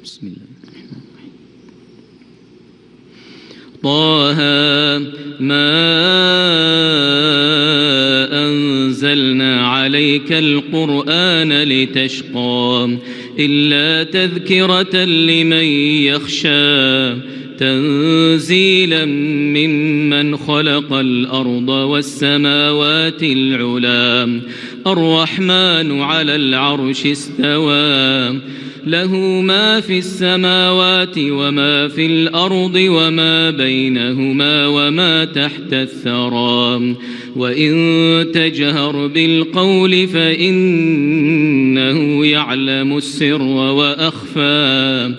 بسم الله الرحمن الرحيم. طه ما أنزلنا عليك القرآن لتشقى إلا تذكرة لمن يخشى تنزيلا ممن خلق الأرض والسماوات العلى الرحمن على العرش استوى له ما في السماوات وما في الأرض وما بينهما وما تحت الثرى وإن تجهر بالقول فإنه يعلم السر وأخفى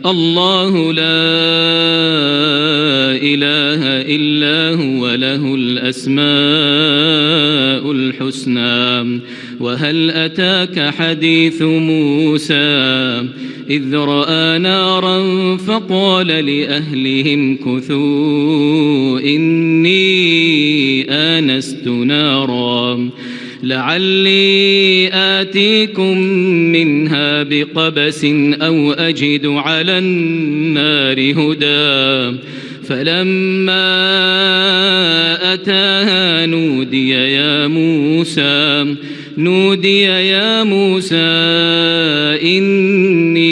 الله لا إله إلا هو له الأسماء الحسنى وهل أتاك حديث موسى إذ رأى نارا فقال لأهلهم كثوا إني آنست نارا لعلي آتيكم منها بقبس أو أجد على النار هدى فلما أتاها نودي يا موسى إني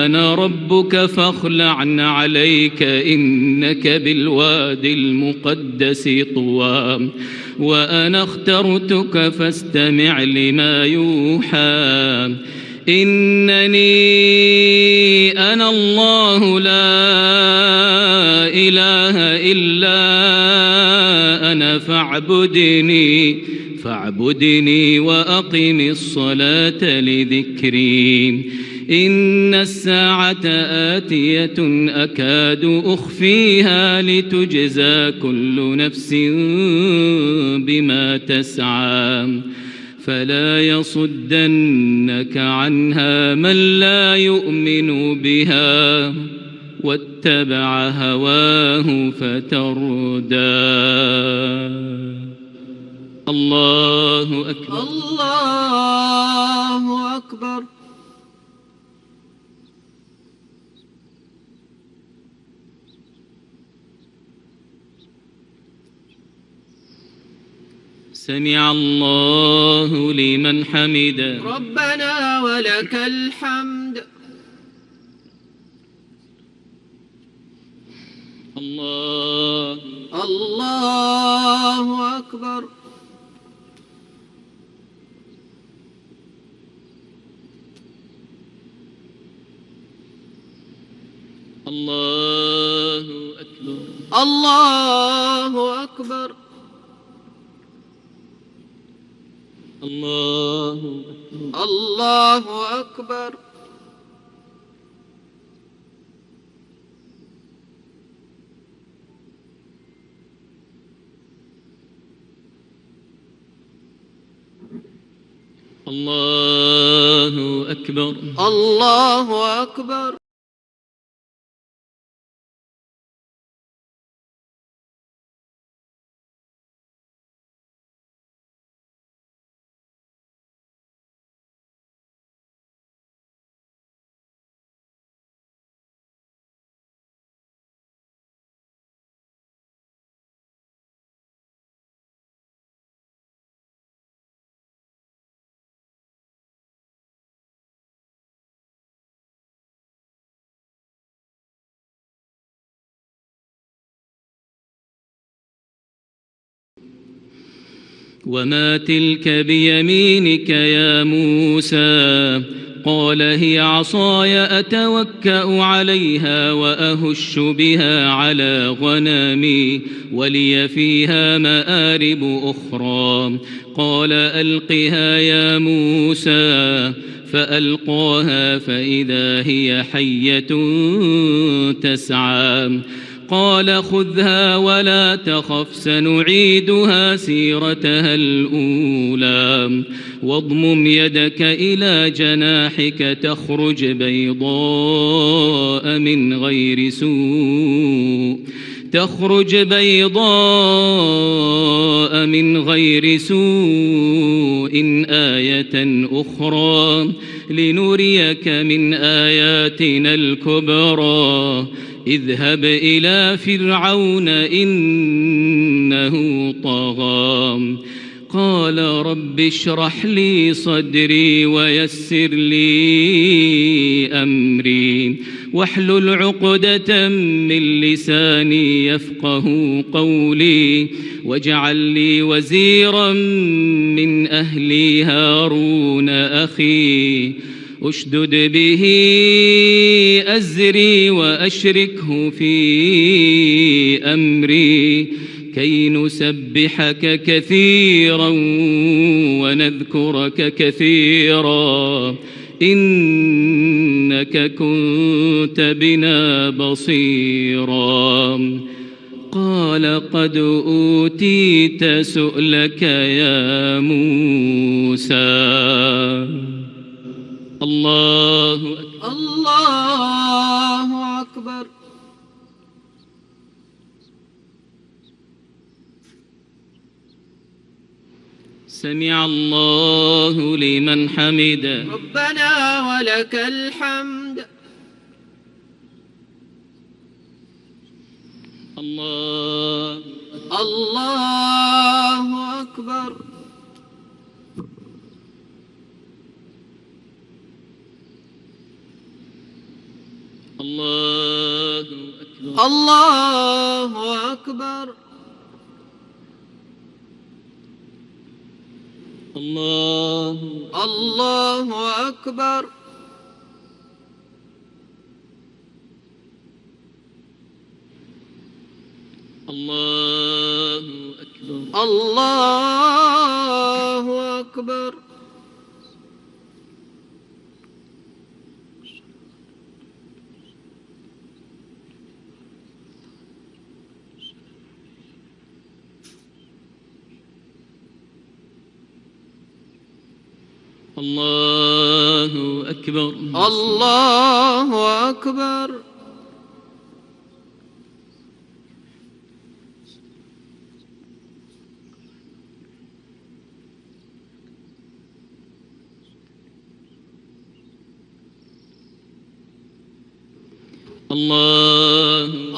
أنا ربك فاخلع عليك إنك بالوادي المقدس طوى وأنا اخترتك فاستمع لما يوحى إنني أنا الله لا إله إلا أنا فاعبدني وأقم الصلاة لذكري إن الساعة آتية أكاد أخفيها لتجزى كل نفس بما تسعى فلا يصدنك عنها من لا يؤمن بها واتبع هواه فتردى الله أكبر الله أكبر سمع الله لمن حمده ربنا ولك الحمد الله أكبر الله أكبر الله أكبر الله أكبر الله أكبر الله أكبر وما تلك بيمينك يا موسى قال هي عصاي أتوكأ عليها وأهش بها على غنمي ولي فيها مآرب أخرى قال ألقها يا موسى فألقاها فإذا هي حية تسعى قال خذها ولا تخف سنعيدها سيرتها الأولى واضمم يدك إلى جناحك تخرج بيضاء من غير سوء تخرج بيضاء من غير سوء آية أخرى لنريك من آياتنا الكبرى اذهب إلى فرعون إنه طغى قال رب اشرح لي صدري ويسر لي أمري واحلل عقدة من لساني يفقه قولي واجعل لي وزيرا من أهلي هارون أخي أشدد به أزري وأشركه في أمري كي نسبحك كثيرا ونذكرك كثيرا إنك كنت بنا بصيرا قال قد أوتيت سؤلك يا موسى الله أكبر الله أكبر. سمع الله لمن حمده ربنا ولك الحمد. الله الله أكبر. الله أكبر. الله أكبر. الله أكبر. الله أكبر. الله أكبر. الله أكبر. الله أكبر.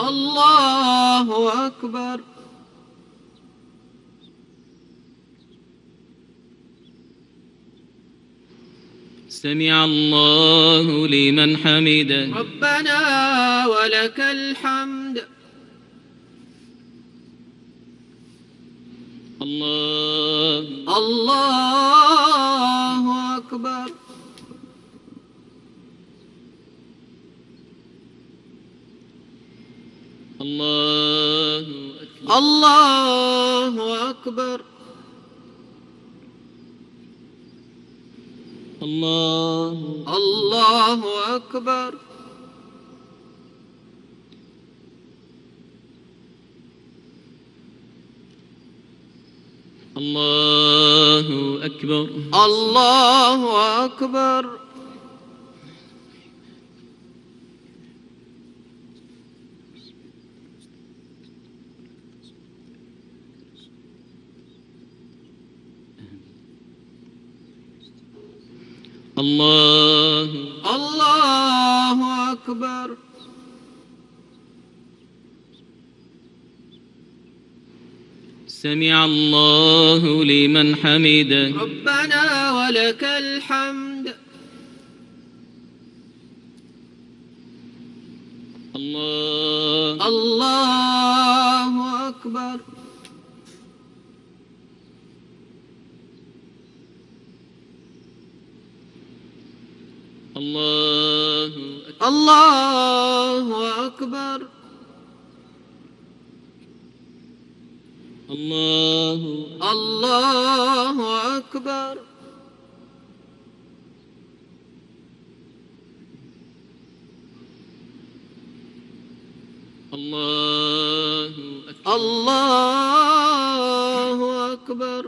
الله أكبر. سمع الله لمن حمده ربنا ولك الحمد. الله أكبر. الله أكبر. الله أكبر. الله أكبر. الله أكبر. الله أكبر. سمع الله لمن حمده ربنا ولك الحمد. الله أكبر. الله أكبر. الله أكبر. الله أكبر.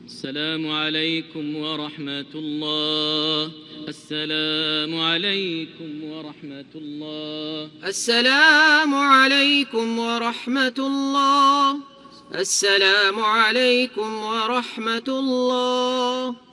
السلام عليكم ورحمة الله. السلام عليكم ورحمة الله. السلام عليكم ورحمة الله. السلام عليكم ورحمة الله.